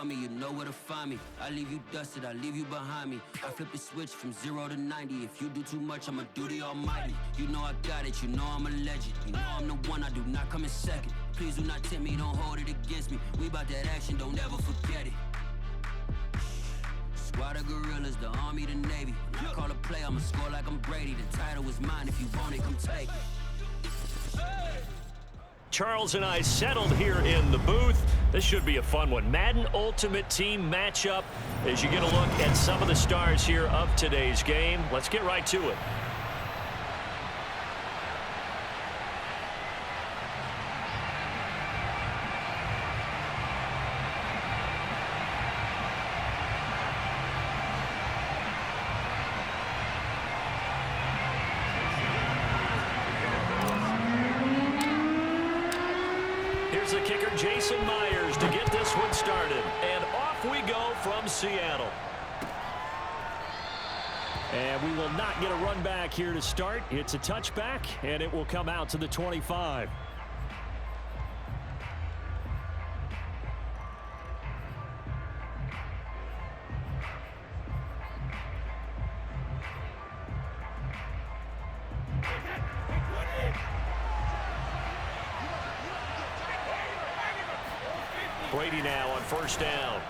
call me, you know where to find me. I leave you dusted, I leave you behind me. I flip the switch from 0 to 90. If you do too much, I'ma do the almighty. You know I got it, you know I'm a legend. You know I'm the one, I do not come in second. Please do not tempt me, don't hold it against me. We bout that action, don't ever forget it. Squad of gorillas, the army, the navy. When I call a play, I'ma score like I'm Brady. The title is mine, if you want it, come take it. Charles and I settled here in the booth. This should be a fun one. Madden Ultimate Team matchup as you get a look at some of the stars here of today's game. Let's get right to it. Here's the kicker, Jason Myers, to get this one started. And off we go from Seattle. And we will not get a run back here to start. It's a touchback, and it will come out to the 25. Brady now on first down.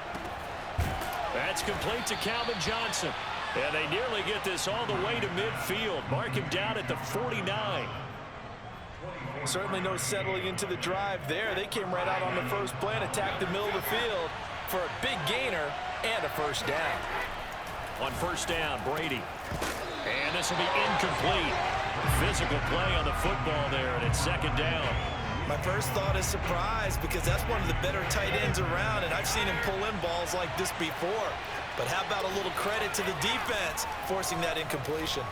That's complete to Calvin Johnson. And they nearly get this all the way to midfield. Mark him down at the 49. Certainly no settling into the drive there. They came right out on the first play and attacked the middle of the field for a big gainer and a first down. On first down, Brady. And this will be incomplete. Physical play on the football there, and it's second down. My first thought is surprise because that's one of the better tight ends around, and I've seen him pull in balls like this before. But how about a little credit to the defense forcing that incompletion?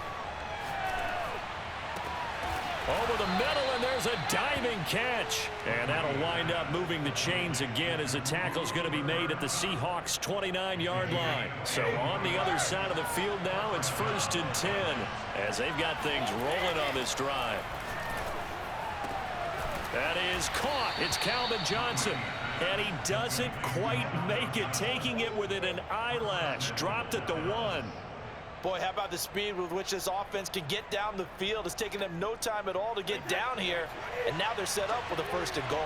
Over the middle, and there's a diving catch. And that'll wind up moving the chains again as the tackle's going to be made at the Seahawks' 29-yard line. So on the other side of the field now, it's 1st and 10 as they've got things rolling on this drive. That is caught. It's Calvin Johnson. And he doesn't quite make it, taking it within an eyelash. Dropped at the 1. Boy, how about the speed with which this offense can get down the field? It's taken them no time at all to get down here. And now they're set up with a 1st and goal.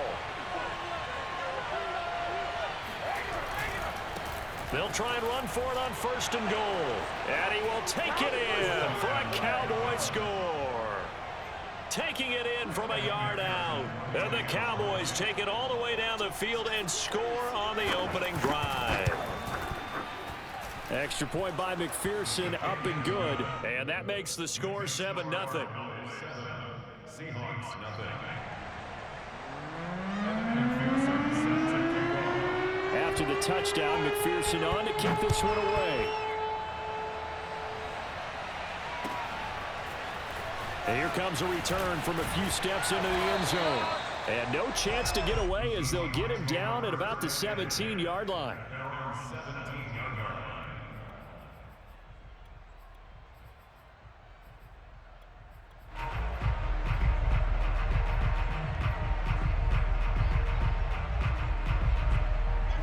They'll try and run for it on 1st and goal. And he will take it in for a Cowboy score. Taking it in from a yard out. And the Cowboys take it all the way down the field and score on the opening drive. Extra point by McPherson, up and good. And that makes the score 7-0. Seahawks, nothing. After the touchdown, McPherson on to keep this one away. And here comes a return from a few steps into the end zone. And no chance to get away as they'll get him down at about the 17-yard line.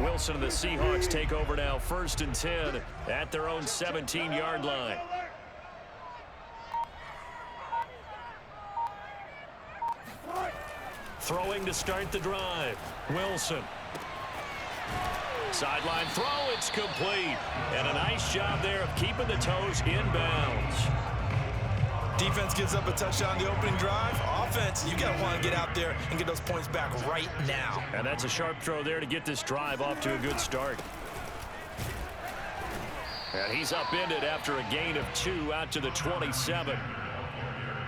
Wilson and the Seahawks take over now, 1st and 10 at their own 17-yard line. Throwing to start the drive. Wilson. Sideline throw, it's complete. And a nice job there of keeping the toes in bounds. Defense gives up a touchdown on the opening drive. Offense, you got to want to get out there and get those points back right now. And that's a sharp throw there to get this drive off to a good start. And he's upended after a gain of 2 out to the 27.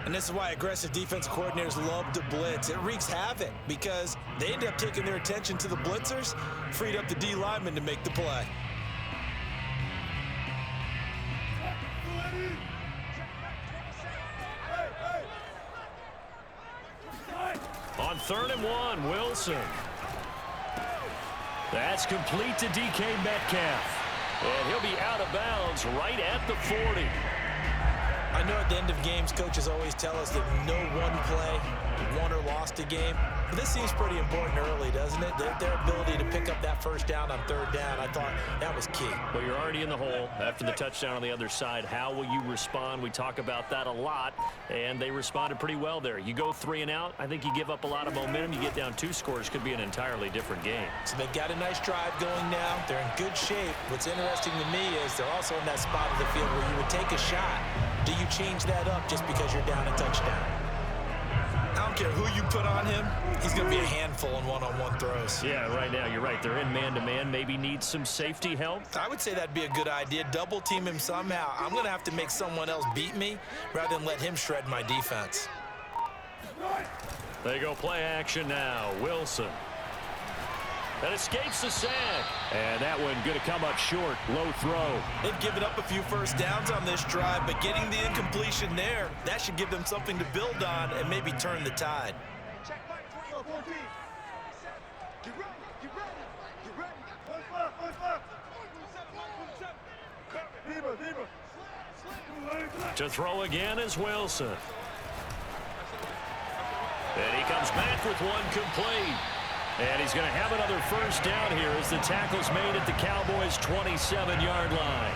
And this is why aggressive defense coordinators love to blitz. It wreaks havoc because they end up taking their attention to the blitzers, freed up the D lineman to make the play. On 3rd and 1, Wilson. That's complete to DK Metcalf. And he'll be out of bounds right at the 40. I know at the end of games, coaches always tell us that no one play won or lost a game. but this seems pretty important early, doesn't it? Their ability to pick up that first down on third down, I thought that was key. Well, you're already in the hole after the touchdown on the other side. How will you respond? We talk about that a lot, and they responded pretty well there. You go 3 and out, I think you give up a lot of momentum. You get down 2 scores, could be an entirely different game. So they've got a nice drive going now. They're in good shape. What's interesting to me is they're also in that spot of the field where you would take a shot. Do you change that up just because you're down a touchdown? I don't care who you put on him. He's going to be a handful in one-on-one throws. Yeah, right now, you're right. They're in man-to-man. Maybe need some safety help. I would say that'd be a good idea. Double team him somehow. I'm going to have to make someone else beat me rather than let him shred my defense. They go play action now. Wilson. That escapes the sack. And that one going to come up short. Low throw. They've given up a few first downs on this drive, but getting the incompletion there, that should give them something to build on and maybe turn the tide. To throw again is Wilson. And he comes back with one complete. And he's going to have another first down here as the tackle's made at the Cowboys' 27-yard line.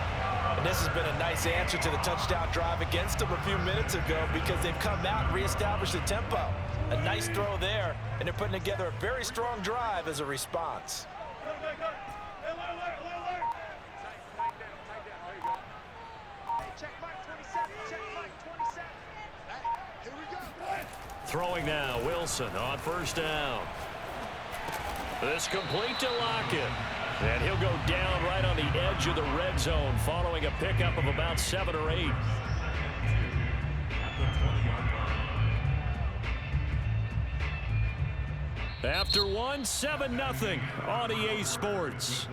And this has been a nice answer to the touchdown drive against them a few minutes ago because they've come out and reestablished the tempo. A nice throw there, and they're putting together a very strong drive as a response. Throwing now, Wilson on first down. This complete to Lockett. And he'll go down right on the edge of the red zone following a pickup of about 7 or 8. After 1, 7-0 on EA Sports.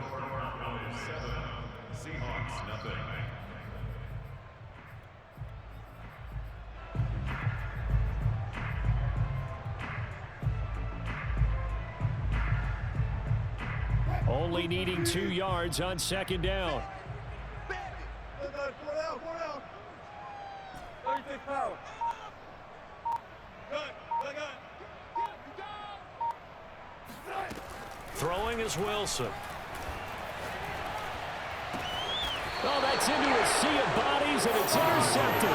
Only needing 2 yards on second down. Throwing is Wilson. Oh, that's into a sea of bodies, and it's intercepted.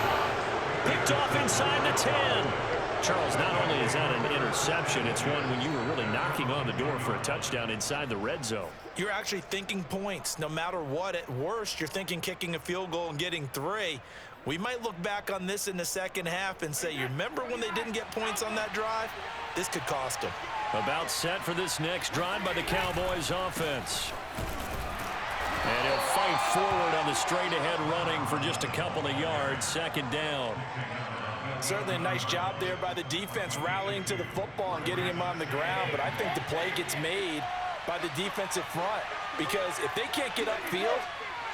Picked off inside the 10. Charles, not only is that an interception, it's one when you were really knocking on the door for a touchdown inside the red zone. You're actually thinking points. No matter what, at worst, you're thinking kicking a field goal and getting 3. We might look back on this in the second half and say, you remember when they didn't get points on that drive? This could cost them. About set for this next drive by the Cowboys offense. And he'll fight forward on the straight-ahead running for just a couple of yards, second down. Certainly a nice job there by the defense rallying to the football and getting him on the ground, but I think the play gets made by the defensive front because if they can't get upfield,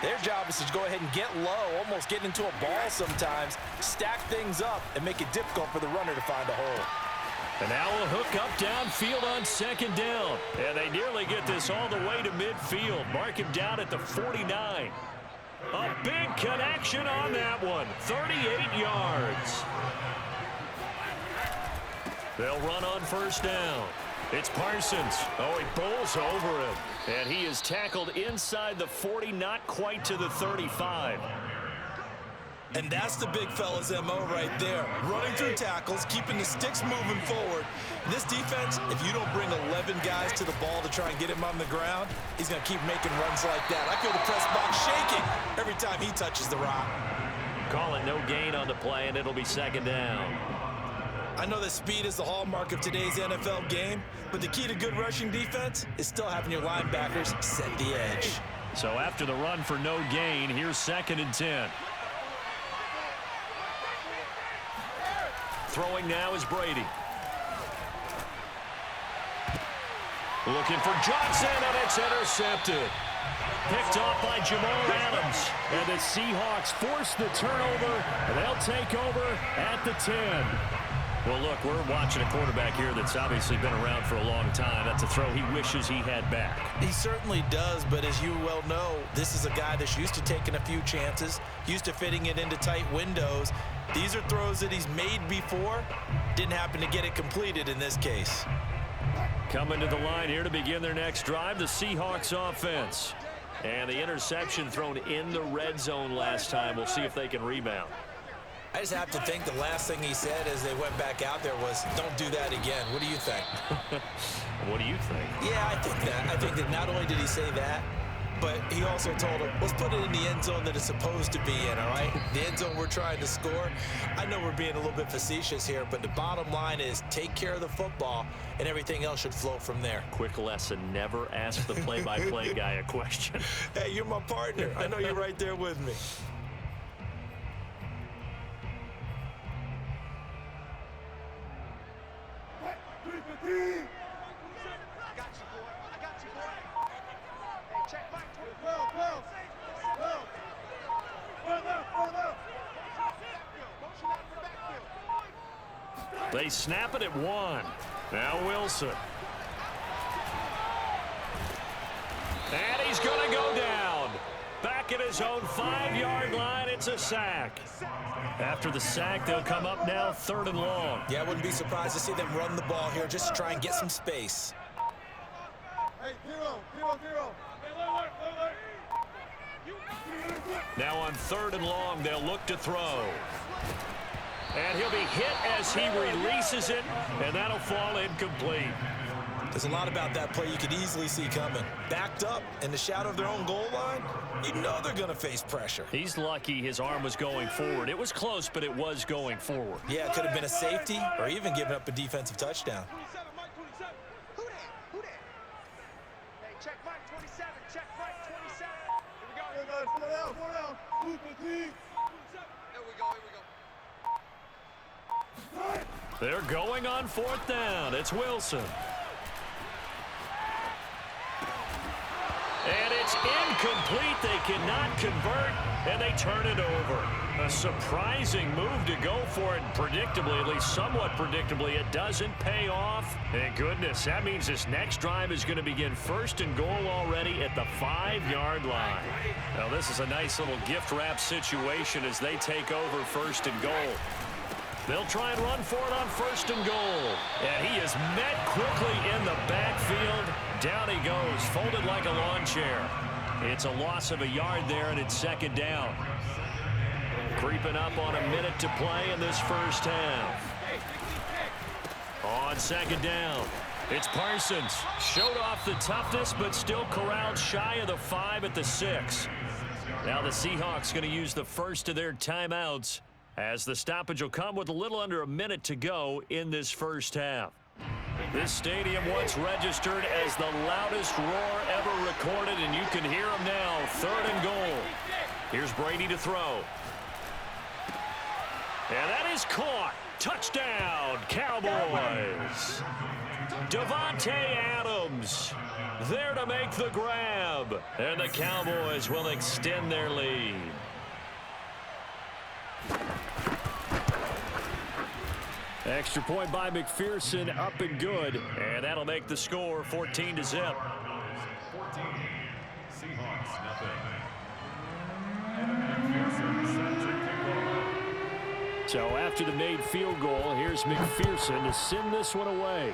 their job is to go ahead and get low, almost get into a ball sometimes, stack things up, and make it difficult for the runner to find a hole. And now a hook up downfield on second down. And they nearly get this all the way to midfield. Mark him down at the 49. A big connection on that one. 38 yards. They'll run on first down. It's Parsons. Oh, he bowls over him. And he is tackled inside the 40, not quite to the 35. And that's the big fella's MO right there. Running through tackles, keeping the sticks moving forward. This defense, if you don't bring 11 guys to the ball to try and get him on the ground, he's going to keep making runs like that. I feel the press box shaking every time he touches the rock. Call it no gain on the play, and it'll be second down. I know that speed is the hallmark of today's NFL game, but the key to good rushing defense is still having your linebackers set the edge. So after the run for no gain, here's 2nd and 10. Throwing now is Brady. Looking for Johnson, and it's intercepted. Picked off by Jamal Adams. And the Seahawks force the turnover, and they'll take over at the 10. Well, look, we're watching a quarterback here that's obviously been around for a long time. That's a throw he wishes he had back. He certainly does, but as you well know, this is a guy that's used to taking a few chances, used to fitting it into tight windows. These are throws that he's made before. Didn't happen to get it completed in this case. Coming to the line here to begin their next drive, the Seahawks offense. And the interception thrown in the red zone last time. We'll see if they can rebound. I just have to think the last thing he said as they went back out there was, don't do that again. What do you think? What do you think? Yeah, I think that. I think that not only did he say that, but he also told him, let's put it in the end zone that it's supposed to be in, all right? The end zone we're trying to score. I know we're being a little bit facetious here, but the bottom line is take care of the football, and everything else should flow from there. Quick lesson, never ask the play-by-play guy a question. Hey, you're my partner. I know you're right there with me. They snap it at 1. Now Wilson. And he's going to go down. Back at his own 5-yard line, it's a sack. After the sack, they'll come up now 3rd and long. Yeah, I wouldn't be surprised to see them run the ball here just to try and get some space. Hey, 0-0-0. Now on 3rd and long, they'll look to throw. And he'll be hit as he releases it, and that'll fall incomplete. There's a lot about that play you could easily see coming. Backed up in the shadow of their own goal line, you know they're going to face pressure. He's lucky his arm was going forward. It was close, but it was going forward. Yeah, it could have been a safety or even given up a defensive touchdown. Check Mike 27. Check Mike 27. Here we go. Slow down. There we go. They're going on 4th down. It's Wilson. And it's incomplete. They cannot convert, and they turn it over. A surprising move to go for it. Predictably, at least somewhat predictably, it doesn't pay off. Thank goodness. That means this next drive is going to begin 1st and goal already at the 5-yard line. Now, this is a nice little gift wrap situation as they take over 1st and goal. They'll try and run for it on 1st and goal. And he is met quickly in the backfield. Down he goes, folded like a lawn chair. It's a loss of a yard there, and it's 2nd down. Creeping up on a minute to play in this first half. On 2nd down, it's Parsons. Showed off the toughness, but still corralled shy of the 5 at the 6. Now the Seahawks going to use the first of their timeouts, as the stoppage will come with a little under a minute to go in this first half. This stadium once registered as the loudest roar ever recorded, and you can hear them now. 3rd and goal. Here's Brady to throw. And that is caught. Touchdown, Cowboys. Davante Adams there to make the grab. And the Cowboys will extend their lead. Extra point by McPherson, up and good. And that'll make the score 14-0. 14, Seahawks, nothing. McPherson set to kick off. So after the made field goal, here's McPherson to send this one away.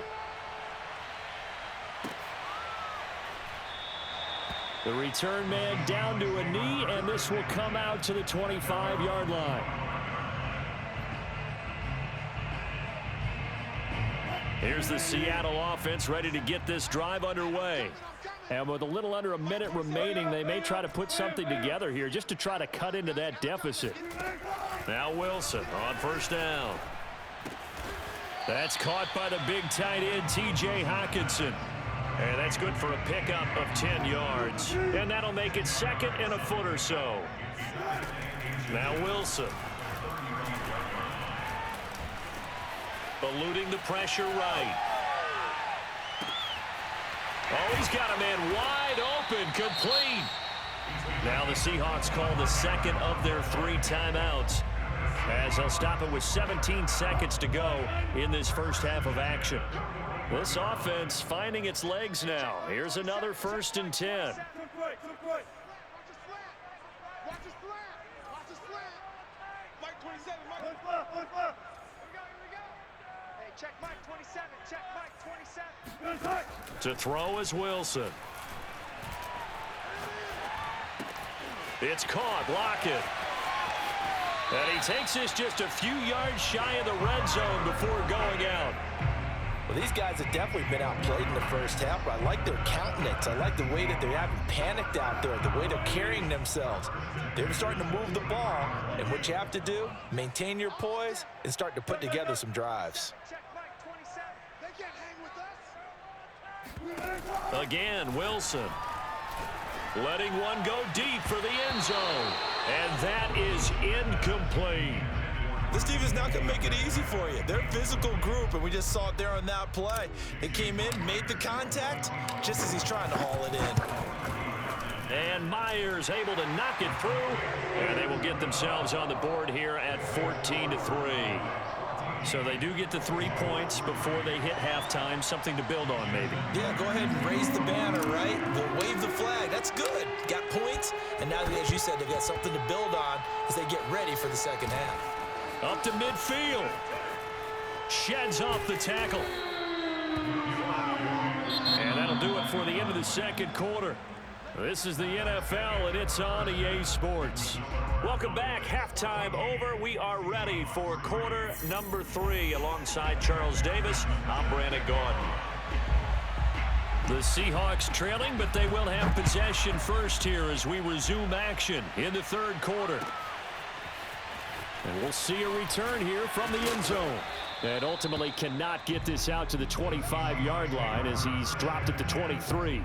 The return man down to a knee, and this will come out to the 25-yard line. Here's the Seattle offense ready to get this drive underway. And with a little under a minute remaining, they may try to put something together here just to try to cut into that deficit. Now Wilson on 1st down. That's caught by the big tight end, T.J. Hockenson. And that's good for a pickup of 10 yards. And that'll make it 2nd and a foot or so. Now Wilson. Eluding the pressure right. Oh, he's got a man wide open, complete. Now the Seahawks call the 2nd of their 3 timeouts, as they'll stop it with 17 seconds to go in this first half of action. This offense finding its legs now. Here's another 1st and 10. check Mike 27. Check Mike 27. To throw is Wilson. It's caught. Lockett. And he takes this just a few yards shy of the red zone before going out. Well, these guys have definitely been outplayed in the first half, but I like their countenance. I like the way that they haven't panicked out there, the way they're carrying themselves. They're starting to move the ball, and what you have to do, maintain your poise and start to put together some drives. Check Mike 27. They can't hang with us. Again, Wilson. Letting one go deep for the end zone. And that is incomplete. This defense not going to make it easy for you. They're a physical group, and we just saw it there on that play. They came in, made the contact, just as he's trying to haul it in. And Myers able to knock it through. And they will get themselves on the board here at 14-3. So they do get the 3 points before they hit halftime. Something to build on, maybe. Yeah, go ahead and raise the banner, right? They'll wave the flag. That's good. Got points, and now, as you said, they've got something to build on as they get ready for the second half. Up to midfield. Sheds off the tackle. And that'll do it for the end of the second quarter. This is the NFL, and it's on EA Sports. Welcome back. Halftime over. We are ready for quarter number 3. Alongside Charles Davis, I'm Brandon Gordon. The Seahawks trailing, but they will have possession first here as we resume action in the third quarter. And we'll see a return here from the end zone. And ultimately cannot get this out to the 25-yard line as he's dropped it to 23.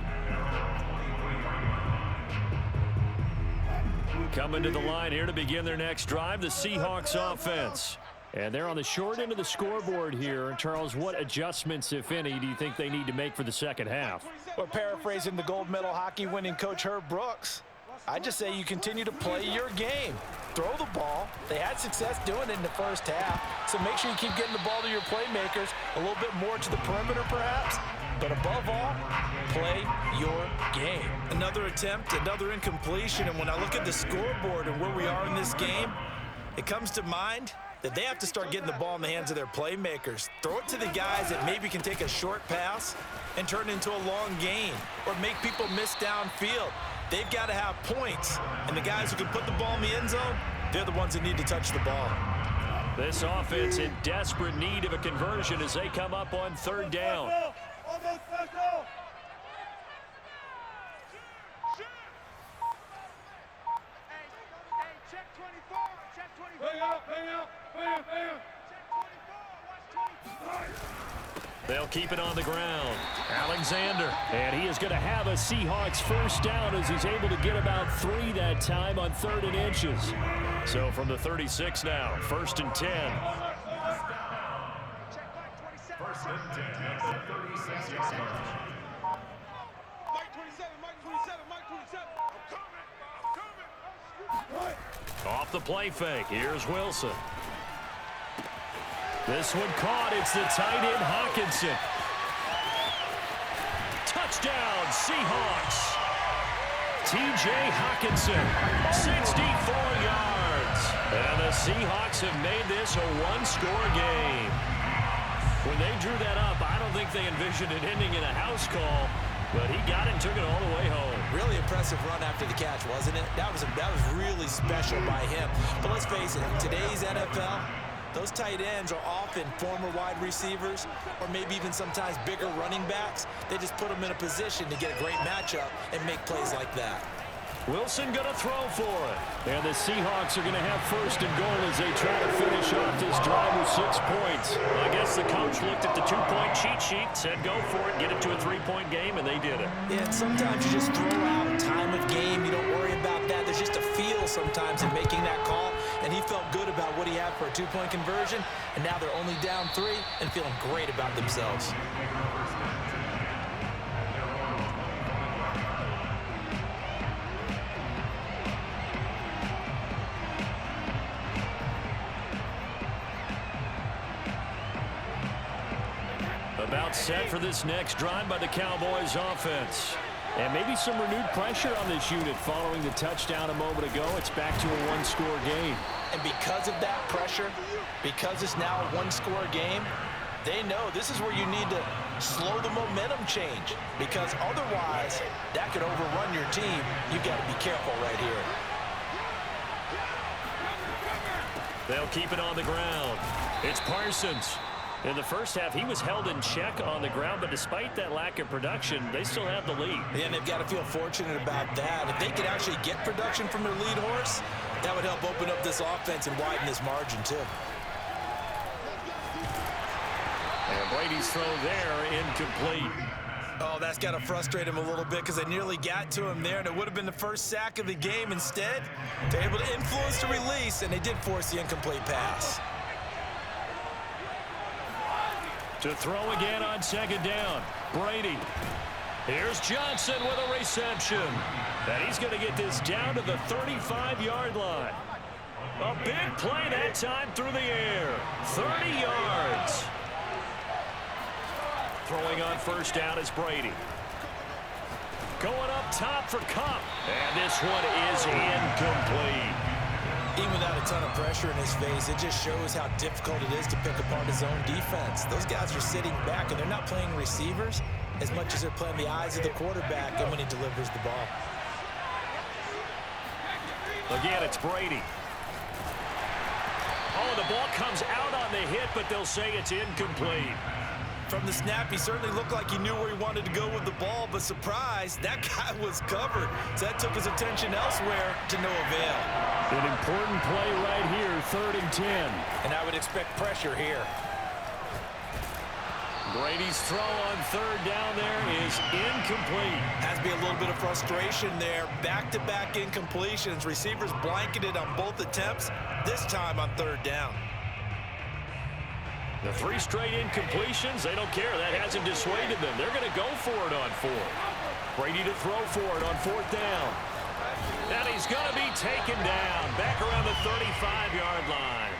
Coming to the line here to begin their next drive, the Seahawks offense. And they're on the short end of the scoreboard here. Charles, what adjustments, if any, do you think they need to make for the second half? Well, paraphrasing the gold medal hockey winning coach Herb Brooks, I just say you continue to play your game. Throw the ball. They had success doing it in the first half, so make sure you keep getting the ball to your playmakers, a little bit more to the perimeter perhaps, but above all, play your game. Another attempt, another incompletion, and when I look at the scoreboard and where we are in this game, it comes to mind that they have to start getting the ball in the hands of their playmakers. Throw it to the guys that maybe can take a short pass and turn it into a long gain or make people miss downfield. They've got to have points, and the guys who can put the ball in the end zone, they're the ones that need to touch the ball. This offense in desperate need of a conversion as they come up on third down. Check 24. Check 24. Hang out. Check 24. Watch 24. They'll keep it on the ground. Alexander. And he is going to have a Seahawks first down as he's able to get about 3 that time on 3rd and inches. So from the 36 now, 1st and 10. First and 10 at the 36-yard line. Mike 27. I'm coming. Off the play fake. Here's Wilson. This one caught. It's the tight end Hawkinson. Touchdown, Seahawks. T.J. Hawkinson, 64 yards. And the Seahawks have made this a one-score game. When they drew that up, I don't think they envisioned it ending in a house call, but he got it and took it all the way home. Really impressive run after the catch, wasn't it? That was really special by him. But let's face it, in today's NFL, those tight ends are often former wide receivers or maybe even sometimes bigger running backs. They just put them in a position to get a great matchup and make plays like that. Wilson going to throw for it. And the Seahawks are going to have 1st and goal as they try to finish off this drive with 6 points. I guess the coach looked at the 2-point cheat sheet, said go for it, get it to a 3-point game, and they did it. Yeah, and sometimes you just throw out time of game. You don't worry about that. There's just a feel sometimes in making that call, and he felt good about what he had for a 2-point conversion, and now they're only down 3 and feeling great about themselves. About set for this next drive by the Cowboys offense. And maybe some renewed pressure on this unit following the touchdown a moment ago. It's back to a one-score game. And because of that pressure, because it's now a one-score game, They know this is where you need to slow the momentum change, because otherwise that could overrun your team. You've got to be careful right here. They'll keep it on the ground. It's Parsons. In the first half, he was held in check on the ground, but despite that lack of production, they still have the lead. And they've got to feel fortunate about that. If they could actually get production from their lead horse, that would help open up this offense and widen this margin too. And Brady's throw there, incomplete. Oh, that's got to frustrate him a little bit because they nearly got to him there, and it would have been the first sack of the game. Instead, they're able to influence the release, and they did force the incomplete pass. To throw again on second down, Brady. Here's Johnson with a reception. And he's going to get this down to the 35-yard line. A big play that time through the air. 30 yards. Throwing on first down is Brady. Going up top for Cup. And this one is incomplete. Even without a ton of pressure in his face, it just shows how difficult it is to pick apart his own defense. Those guys are sitting back, and they're not playing receivers as much as they're playing the eyes of the quarterback and when he delivers the ball. Again, it's Brady. Oh, the ball comes out on the hit, but they'll say it's incomplete. From the snap, he certainly looked like he knew where he wanted to go with the ball, but surprise, that guy was covered. So that took his attention elsewhere to no avail. An important play right here, 3rd and 10. And I would expect pressure here. Brady's throw on 3rd down there is incomplete. Has to be a little bit of frustration there. Back-to-back incompletions. Receivers blanketed on both attempts, this time on 3rd down. The 3 straight incompletions, they don't care. That hasn't dissuaded them. They're going to go for it on 4th. Brady to throw for it on 4th down. And he's going to be taken down back around the 35-yard line.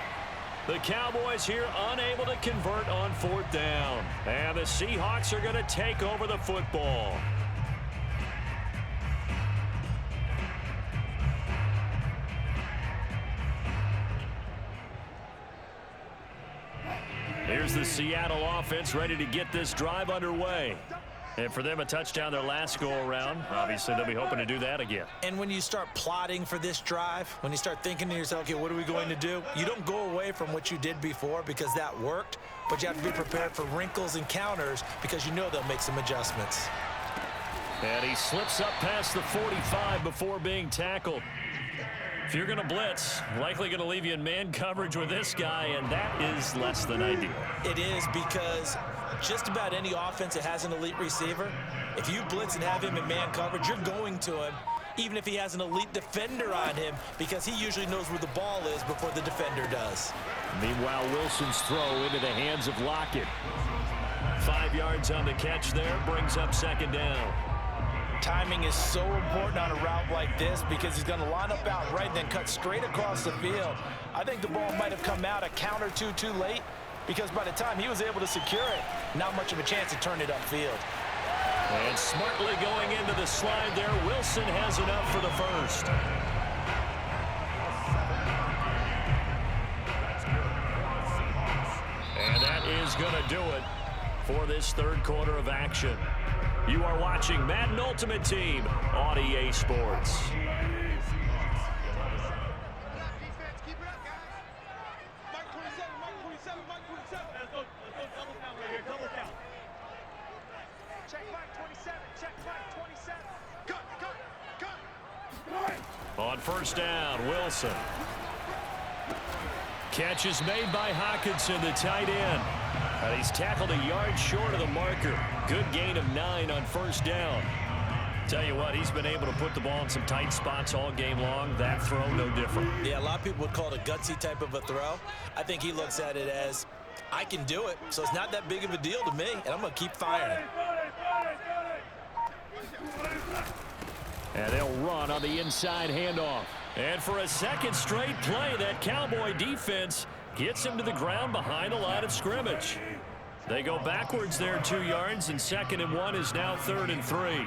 The Cowboys here unable to convert on 4th down. And the Seahawks are going to take over the football. Here's the Seattle offense ready to get this drive underway. And for them, a touchdown their last go-around. Obviously, they'll be hoping to do that again. And when you start plotting for this drive, when you start thinking to yourself, okay, what are we going to do? You don't go away from what you did before because that worked, but you have to be prepared for wrinkles and counters because you know they'll make some adjustments. And he slips up past the 45 before being tackled. If you're going to blitz, likely going to leave you in man coverage with this guy, and that is less than ideal. It is, because just about any offense that has an elite receiver, if you blitz and have him in man coverage, you're going to him, even if he has an elite defender on him, because he usually knows where the ball is before the defender does. Meanwhile, Wilson's throw into the hands of Lockett. 5 yards on the catch there, brings up 2nd down. Timing is so important on a route like this because he's going to line up out right and then cut straight across the field. I think the ball might have come out a count or two too late because by the time he was able to secure it, not much of a chance to turn it upfield. And smartly going into the slide there, Wilson has enough for the first. And that is going to do it for this 3rd quarter of action. You are watching Madden Ultimate Team on EA Sports. On 1st down, Wilson. Catch is made by Hawkinson, the tight end. And he's tackled a yard short of the marker. Good gain of 9 on 1st down. Tell you what, he's been able to put the ball in some tight spots all game long. That throw, no different. Yeah, a lot of people would call it a gutsy type of a throw. I think he looks at it as, I can do it, so it's not that big of a deal to me, and I'm going to keep firing. And they'll run on the inside handoff. And for a 2nd straight play, that Cowboy defense gets him to the ground behind the line of scrimmage. They go backwards there 2 yards, and 2nd and 1 is now 3rd and 3.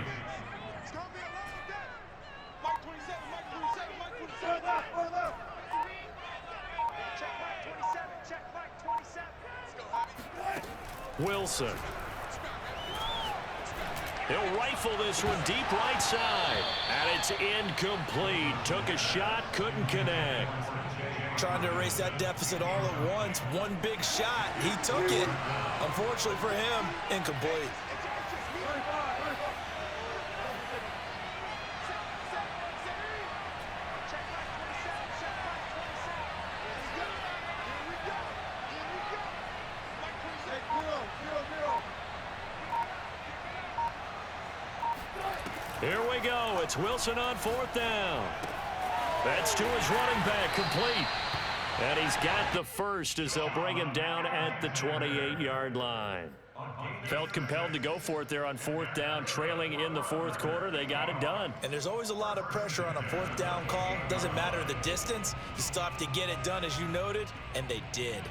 Wilson. He'll rifle this one deep right side. And it's incomplete. Took a shot, couldn't connect. Trying to erase that deficit all at once. One big shot. He took it. Unfortunately for him, incomplete. Here we go. It's Wilson on 4th down. That's to his running back, complete. And he's got the first as they'll bring him down at the 28-yard line. Felt compelled to go for it there on 4th down, trailing in the 4th quarter. They got it done. And there's always a lot of pressure on a 4th down call. Doesn't matter the distance. You stop to get it done, as you noted, and they did.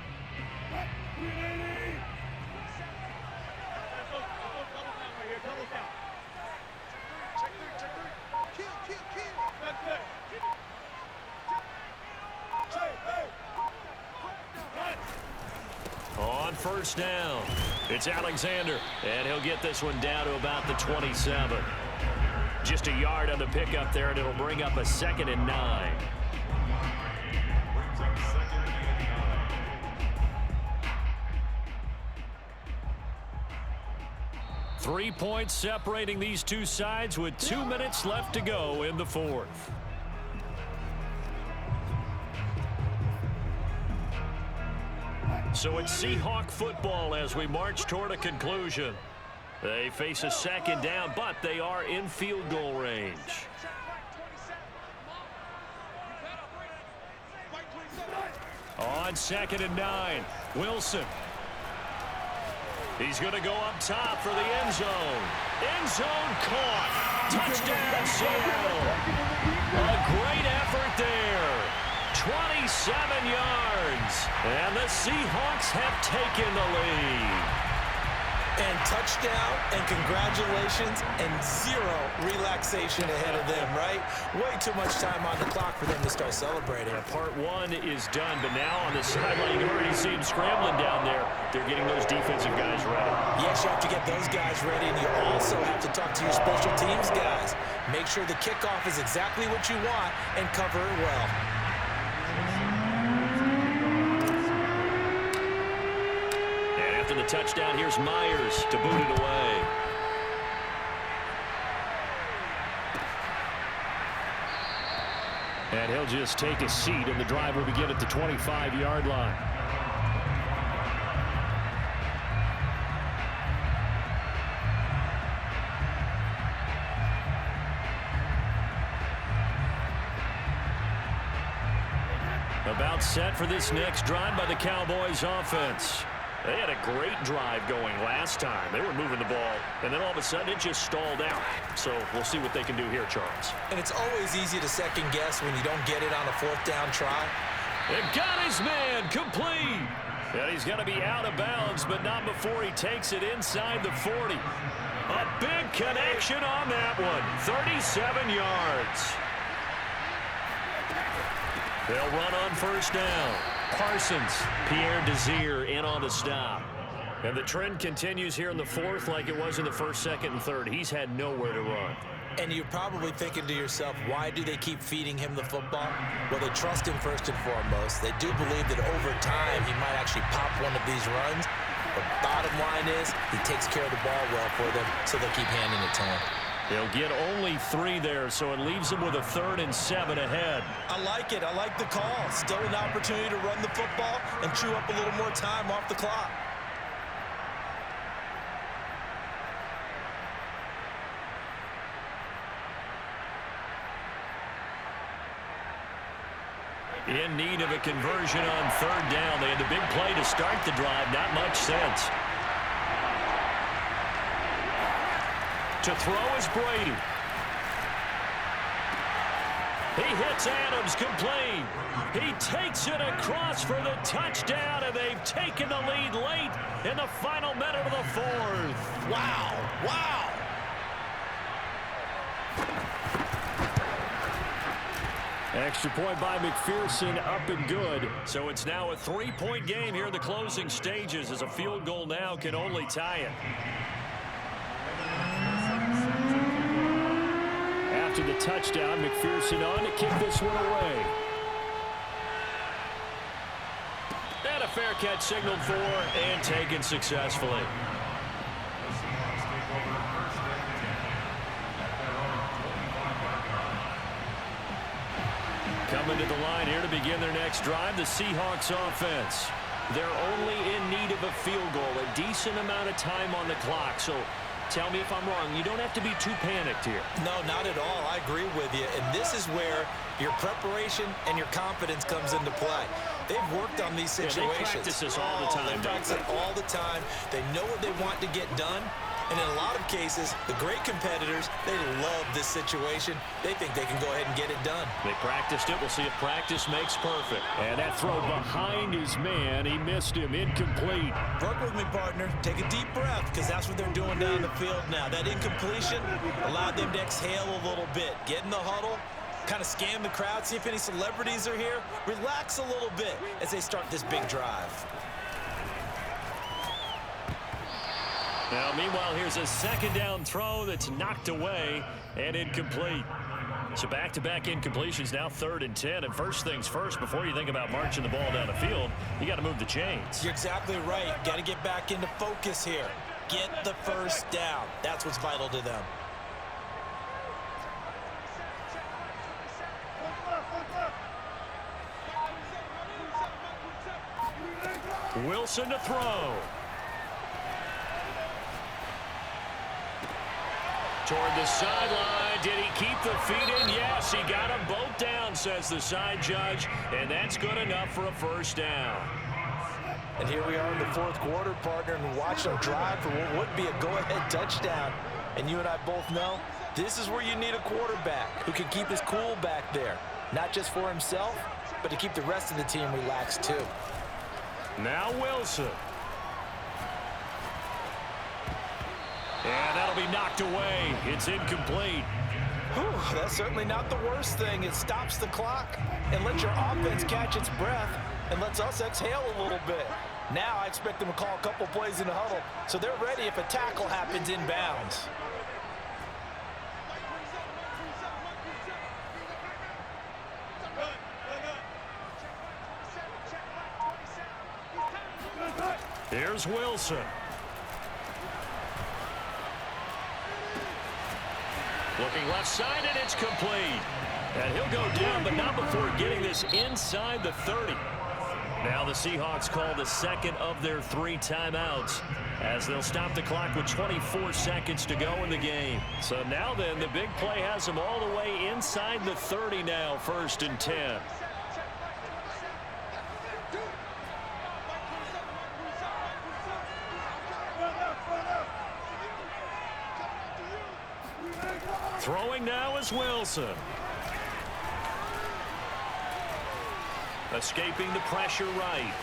On 1st down, it's Alexander, and he'll get this one down to about the 27. Just a yard on the pickup there, and it'll bring up a 2nd and 9. Three points separating these two sides with 2 minutes left to go in the 4th. So it's Seahawk football as we march toward a conclusion. They face a 2nd down, but they are in field goal range. On 2nd and 9, Wilson. He's going to go up top for the end zone. End zone caught. Touchdown, Seattle. A great effort there. 27 yards. And the Seahawks have taken the lead. And touchdown, and congratulations, and zero relaxation ahead of them, right? Way too much time on the clock for them to start celebrating. Part one is done, but now on the sideline, you already see them scrambling down there. They're getting those defensive guys ready. Yes, you have to get those guys ready, and you also have to talk to your special teams guys. Make sure the kickoff is exactly what you want and cover it well. After the touchdown, here's Myers to boot it away. And he'll just take a seat, and the drive will begin at the 25-yard line. About set for this next drive by the Cowboys offense. They had a great drive going last time. They were moving the ball, and then all of a sudden it just stalled out. So we'll see what they can do here, Charles. And it's always easy to second guess when you don't get it on a 4th down try. And got his man complete. And he's going to be out of bounds, but not before he takes it inside the 40. A big connection on that one. 37 yards. They'll run on 1st down. Parsons, Pierre Desir in on the stop. And the trend continues here in the 4th like it was in the 1st, 2nd, and 3rd. He's had nowhere to run. And you're probably thinking to yourself, why do they keep feeding him the football? Well, they trust him first and foremost. They do believe that over time he might actually pop one of these runs. But bottom line is he takes care of the ball well for them, so they'll keep handing it to him. They'll get only 3 there, so it leaves them with a 3rd and 7 ahead. I like it. I like the call. Still an opportunity to run the football and chew up a little more time off the clock. In need of a conversion on 3rd down. They had the big play to start the drive. Not much sense. To throw is Brady. He hits Adams complete. He takes it across for the touchdown, and they've taken the lead late in the final minute of the 4th. Wow. Wow. Extra point by McPherson, up and good. So it's now a 3-point game here in the closing stages, as a field goal now can only tie it. After the touchdown, McPherson on to kick this one away. And a fair catch signaled for and taken successfully. Coming to the line here to begin their next drive, the Seahawks offense. They're only in need of a field goal, a decent amount of time on the clock. So tell me if I'm wrong. You don't have to be too panicked here. No, not at all. I agree with you. And this is where your preparation and your confidence comes into play. They've worked on these situations. They practice this all the time. They practice it all the time. They know what they want to get done. And in a lot of cases, the great competitors, they love this situation. They think they can go ahead and get it done. They practiced it. We'll see if practice makes perfect. And that throw behind his man, he missed him, incomplete. Work with me, partner. Take a deep breath, because that's what they're doing down the field now. That incompletion allowed them to exhale a little bit. Get in the huddle, kind of scan the crowd, see if any celebrities are here. Relax a little bit as they start this big drive. Now, meanwhile, here's a second down throw that's knocked away and incomplete. So back-to-back incompletions, now 3rd and 10. And first things first, before you think about marching the ball down the field, you got to move the chains. You're exactly right. Got to get back into focus here. Get the first down. That's what's vital to them. Wilson to throw. Toward the sideline. Did he keep the feet in? Yes, he got them both down, says the side judge. And that's good enough for a first down. And here we are in the 4th quarter, partner, and watch them drive for what would be a go-ahead touchdown. And you and I both know this is where you need a quarterback who can keep his cool back there. Not just for himself, but to keep the rest of the team relaxed too. Now Wilson. And that'll be knocked away. It's incomplete. Whew, that's certainly not the worst thing. It stops the clock and lets your offense catch its breath and lets us exhale a little bit. Now I expect them to call a couple plays in the huddle so they're ready if a tackle happens inbounds. Here's Wilson. Looking left side, and it's complete. And he'll go down, but not before getting this inside the 30. Now the Seahawks call the second of their 3 timeouts as they'll stop the clock with 24 seconds to go in the game. So now then, the big play has them all the way inside the 30 now, 1st and 10. Throwing now is Wilson. Escaping the pressure right.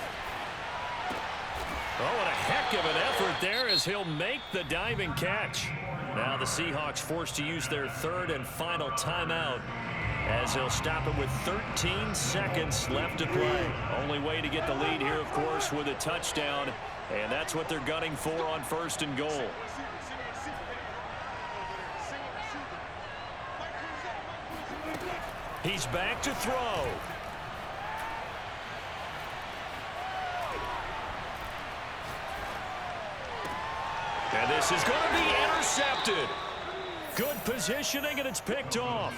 Oh, what a heck of an effort there as he'll make the diving catch. Now the Seahawks forced to use their 3rd and final timeout as they'll stop it with 13 seconds left to play. Only way to get the lead here, of course, with a touchdown, and that's what they're gunning for on 1st and goal. He's back to throw. And this is going to be intercepted. Good positioning, and it's picked off.